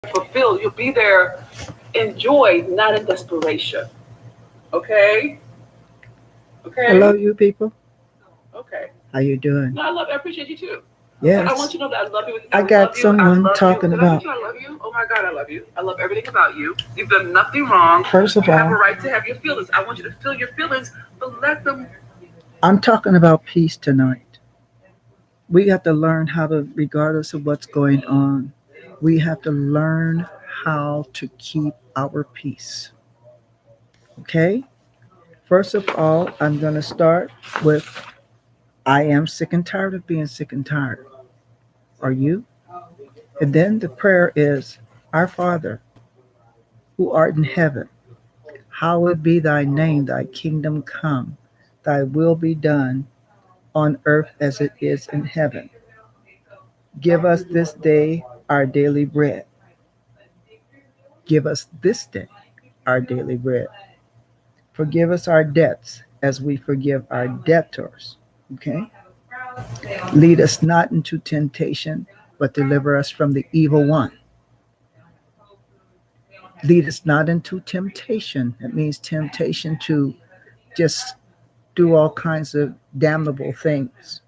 fulfilled. You'll be there in joy, not in desperation. Okay? Hello, Okay? you people. Okay. How you doing? No, I appreciate you too. But I want Yes, you to know that I love you. I I got love you. I someone love you. talking Did I about. mention I love you? Oh my God, I love you. I love everything about you. You've done nothing wrong. First of You have a all, right to have your feelings. I want you to feel your feelings, but let them. I'm talking about peace tonight. We have to learn how to, regardless of what's going on, we have to learn how to keep our peace. Okay? First of all, I'm going to start with I am sick and tired of being sick and tired. Are you? And then the prayer is Our Father, who art in heaven, hallowed be thy name, thy kingdom come, thy will be done on earth as it is in heaven. Give us this day our daily bread. Give us this day our daily bread. Forgive us our debts as we forgive our debtors. Okay? Lead us not into temptation, but deliver us from the evil one. Lead us not into temptation. That means temptation to just do all kinds of damnable things.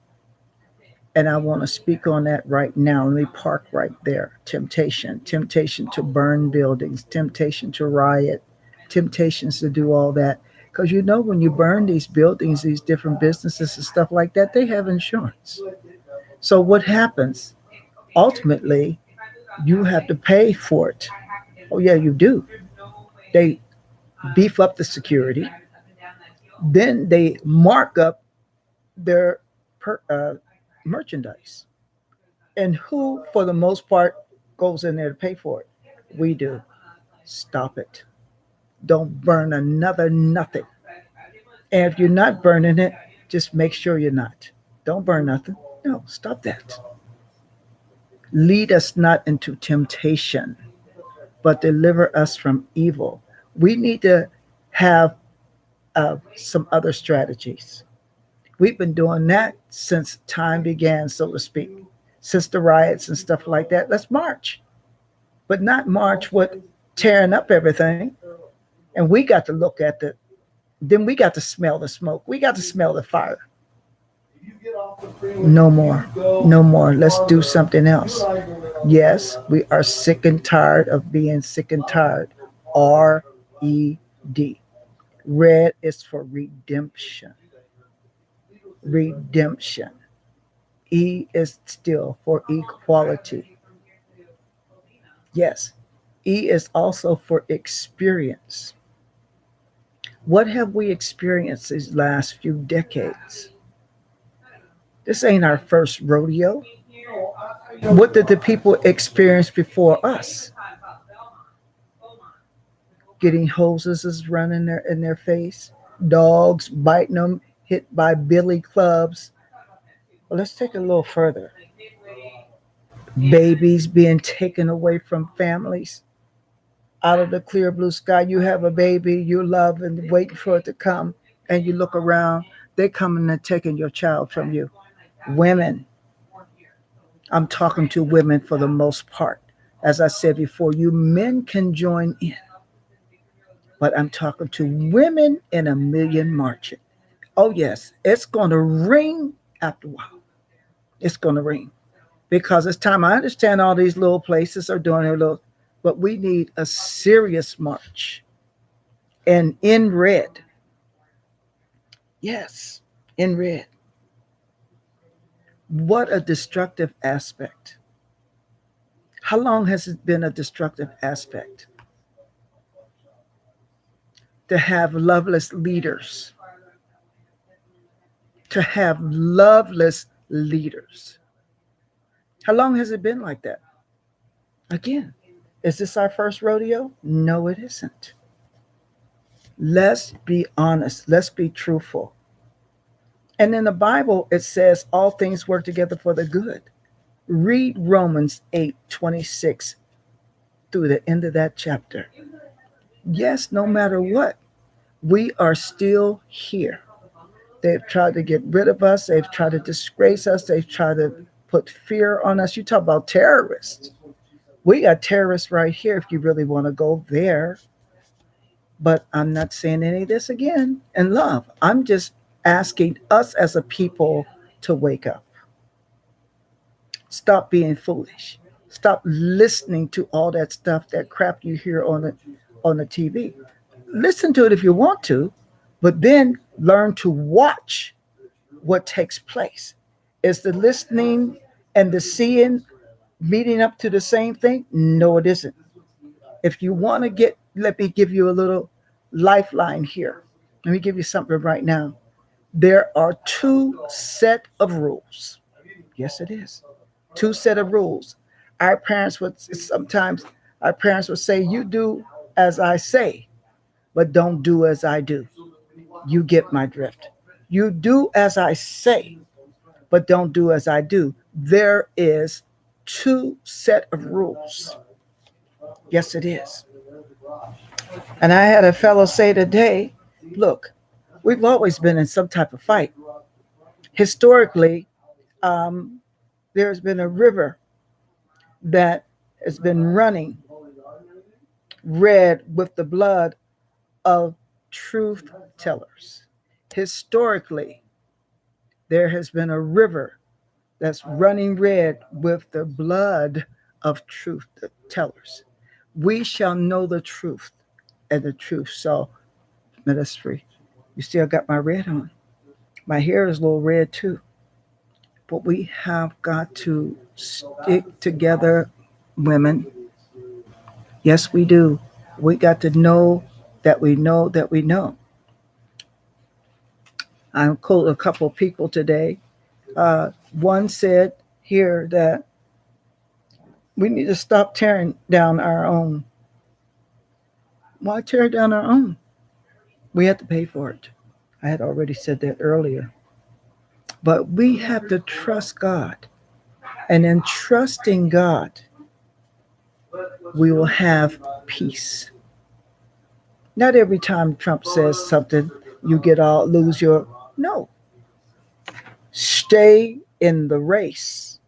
And I want to speak on that right now. Let me park right there. Temptation to burn buildings, temptation to riot, temptations to do all that. Because you know, when you burn these buildings, these different businesses and stuff like that, they have insurance. So what happens? Ultimately, you have to pay for it. Oh, yeah, you do. They beef up the security, then they mark up their merchandise. And who, for the most part, goes in there to pay for it? We do. Stop it. Don't burn another nothing. And if you're not burning it, just make sure you're not. Don't burn nothing. No, stop that. Lead us not into temptation, but deliver us from evil. We need to have some other strategies. We've been doing that since time began, so to speak, since the riots and stuff like that. Let's march, but not march with tearing up everything. And we got to look at the, then we got to smell the smoke. We got to smell the fire. No more. No more. Let's do something else. Yes, we are sick and tired of being sick and tired. RED. Red is for redemption. Redemption. E is still for equality. Yes. E is also for experience. What have we experienced these last few decades? This ain't our first rodeo. What did the people experience before us? Getting hoses is running in their face, dogs biting them, hit by billy clubs. Well, let's take it a little further. Babies being taken away from families out of the clear blue sky. You have a baby you love and waiting for it to come, and you look around, they're coming and taking your child from you. Women, I'm talking to women for the most part. As I said before, you men can join in, but I'm talking to women in a million marching. Oh, yes, it's going to ring after a while. It's going to ring because it's time. I understand all these little places are doing their little, but we need a serious march. And in red, yes, in red. What a destructive aspect. How long has it been a destructive aspect? To have loveless leaders, to have loveless leaders. How long has it been like that? Again, is this our first rodeo? No, it isn't. Let's be honest. Let's be truthful. And in the Bible, it says all things work together for the good. Read Romans 8:26 through the end of that chapter. Yes, no matter what, we are still here. They've tried to get rid of us. They've tried to disgrace us. They've tried to put fear on us. You talk about terrorists. We got terrorists right here if you really want to go there. But I'm not saying any of this again in love. I'm just asking us as a people to wake up. Stop being foolish. Stop listening to all that stuff, that crap you hear on the TV. Listen to it if you want to, but then learn to watch what takes place. Is the listening and the seeing meeting up to the same thing? No, it isn't. If you want to get, let me give you a little lifeline here. Let me give you something right now. There are two set of rules. Yes, it is. Two set of rules. Our parents would sometimes our parents would say, "You do as I say, but don't do as I do." You get my drift. You do as I say, but don't do as I do. There is two set of rules. Yes, it is. And I had a fellow say today, look, we've always been in some type of fight. Historically, um, there's been a river that has been running red with the blood of truth tellers. Historically, there has been a river that's running red with the blood of truth tellers. We shall know the truth, and the truth shall set us free. You still got my red on. My hair is a little red too. But we have got to stick together, women. Yes, we do. We got to know that we know that we know. I quoted a couple of people today. One said here that we need to stop tearing down our own. Why tear down our own? We have to pay for it. I had already said that earlier. But we have to trust God. And in trusting God, we will have peace. Not every time Trump says something, you get all lose your no. Stay in the race,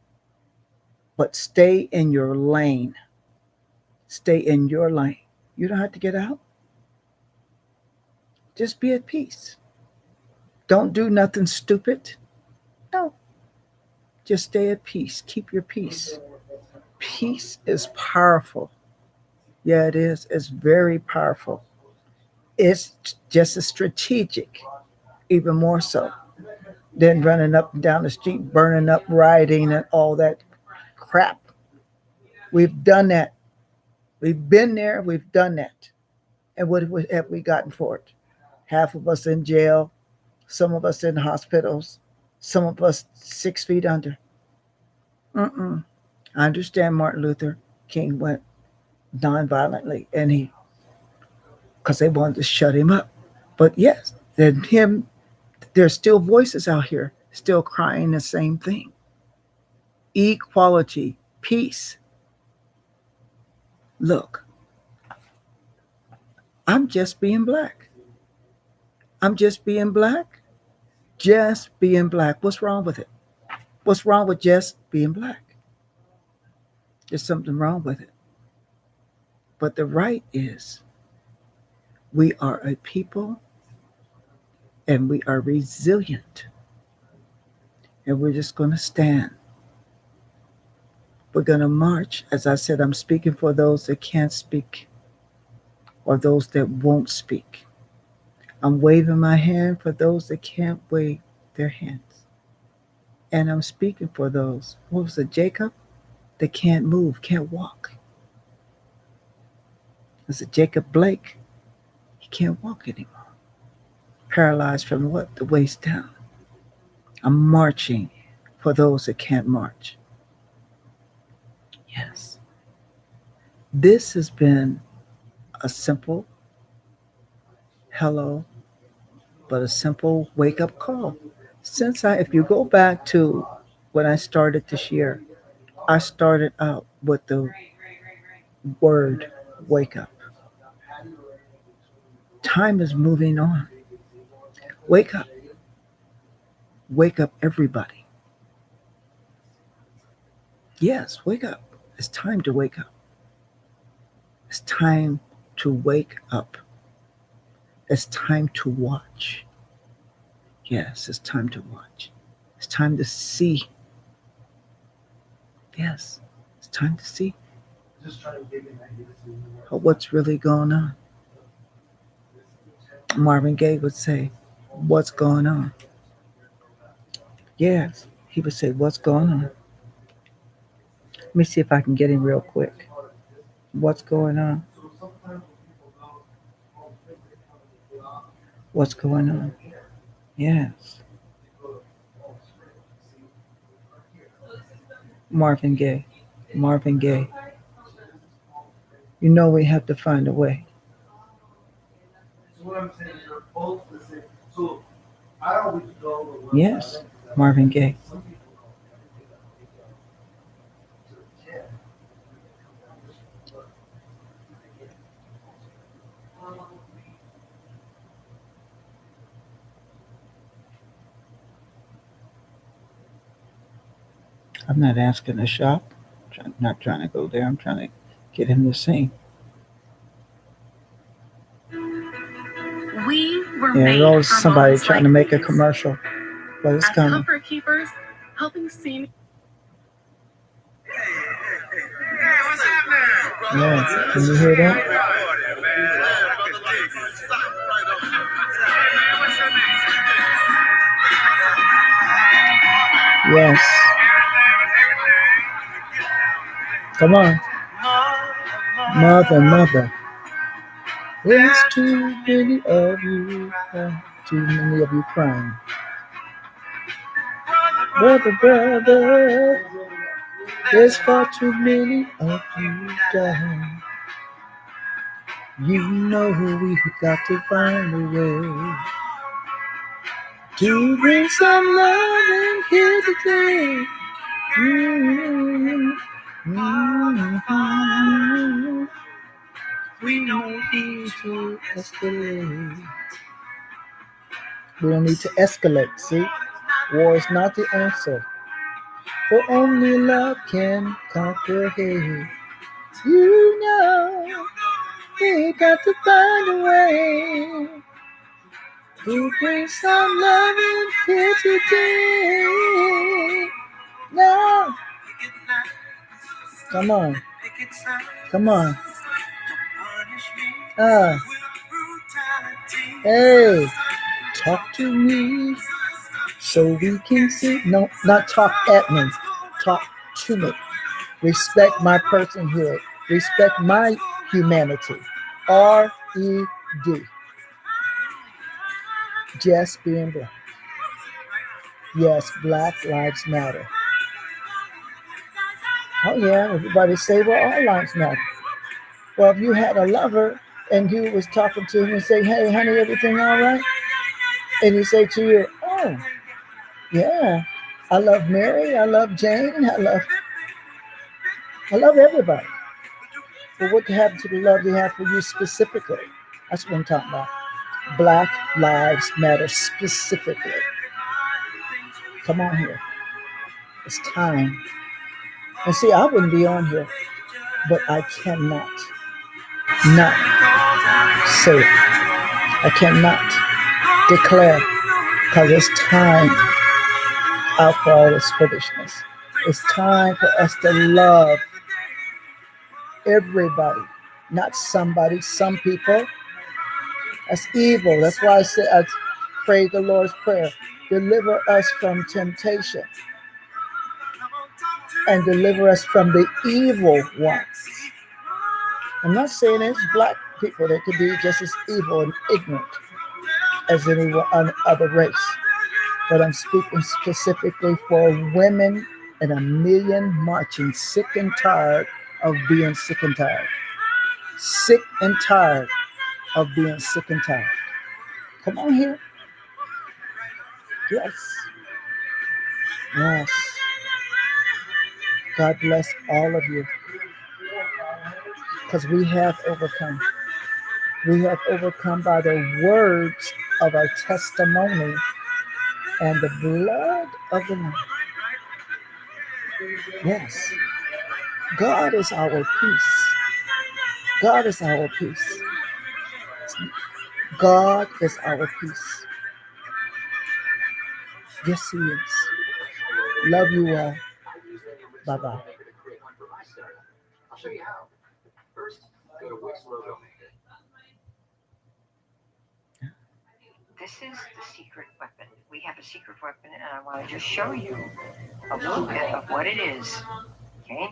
but stay in your lane. Stay in your lane. You don't have to get out. Just be at peace. Don't do nothing stupid. No. Just stay at peace. Keep your peace. Peace is powerful. Yeah, it is. It's very powerful. It's just as strategic, even more so, than running up and down the street, burning up, rioting, and all that crap. We've done that. We've been there. We've done that. And what have we gotten for it? Half of us in jail, some of us in hospitals, some of us 6 feet under. Mm-mm. I understand Martin Luther King went nonviolently, and because they wanted to shut him up. But yes, then him, there's still voices out here still crying the same thing. Equality, peace. Look, I'm just being black. I'm just being black. Just being black. What's wrong with it? What's wrong with just being black? There's something wrong with it. But the right is we are a people and we are resilient. And we're just going to stand. We're going to march. As I said, I'm speaking for those that can't speak or those that won't speak. I'm waving my hand for those that can't wave their hands. And I'm speaking for those, what was it, Jacob? That can't move, can't walk. Was it Jacob Blake? He can't walk anymore. Paralyzed from what? The waist down. I'm marching for those that can't march. Yes. This has been a simple hello, but a simple wake-up call. If you go back to when I started this year, I started out with the word wake up. Time is moving on. Wake up. Wake up, everybody. Yes, wake up. It's time to wake up. It's time to wake up. It's time to watch. Yes, it's time to watch. It's time to see. Yes, it's time to see what's really going on. Marvin Gaye would say, "What's going on?" Yes, he would say, "What's going on?" Let me see if I can get him real quick. What's going on? What's going on? Yes, Marvin Gaye. Marvin Gaye. You know we have to find a way. Yes, Marvin Gaye. I'm not asking to shop. Not trying to go there. I'm trying to get him to sing. We were Yeah, made there's always for somebody moments trying like to make a these. commercial, but it's As coming. comfort keepers, helping seniors. Yeah, can you hear that? Yes. Come on. Mother. There's too many of you. Too many of you crying. Brother. There's far too many of you down. You know we've got to find a way to bring some love in here today. Mm-hmm. We don't need to escalate. We don't need to escalate, see? War is not the answer. For only love can conquer hate. You know, we got to find a way to bring some love in here today. No. Come on. Hey, talk to me so we can see. No, not talk at me. Talk to me. Respect my personhood. Respect my humanity. R-E-D. Just being black. Yes, Black Lives Matter. Oh yeah, everybody say, well, all lives matter. Well, if you had a lover and you was talking to him and say, hey, honey, everything all right? And he say to you, oh, yeah, I love Mary, I love Jane, I love everybody. But what happened to the love they have for you specifically? That's what I'm talking about. Black Lives Matter specifically. Come on here. It's time. And see, I wouldn't be on here, but I cannot not say it. I cannot declare, because it's time out for all this foolishness. It's time for us to love everybody, not somebody, some people. That's evil. That's why I pray the Lord's Prayer. Deliver us from temptation and deliver us from the evil ones. I'm not saying it's black people that could be just as evil and ignorant as any other race. But I'm speaking specifically for women in a million marching sick and tired of being sick and tired. Sick and tired of being sick and tired. Come on here. Yes. Yes. God bless all of you. Because we have overcome. We have overcome by the words of our testimony and the blood of the Lamb. Yes. God is our peace. God is our peace. God is our peace. Yes, He is. Love you all. Bye bye. I'll show you how. First, go to Wix logo. This is the secret weapon. We have a secret weapon, and I want to just show you a little bit of what it is. Okay?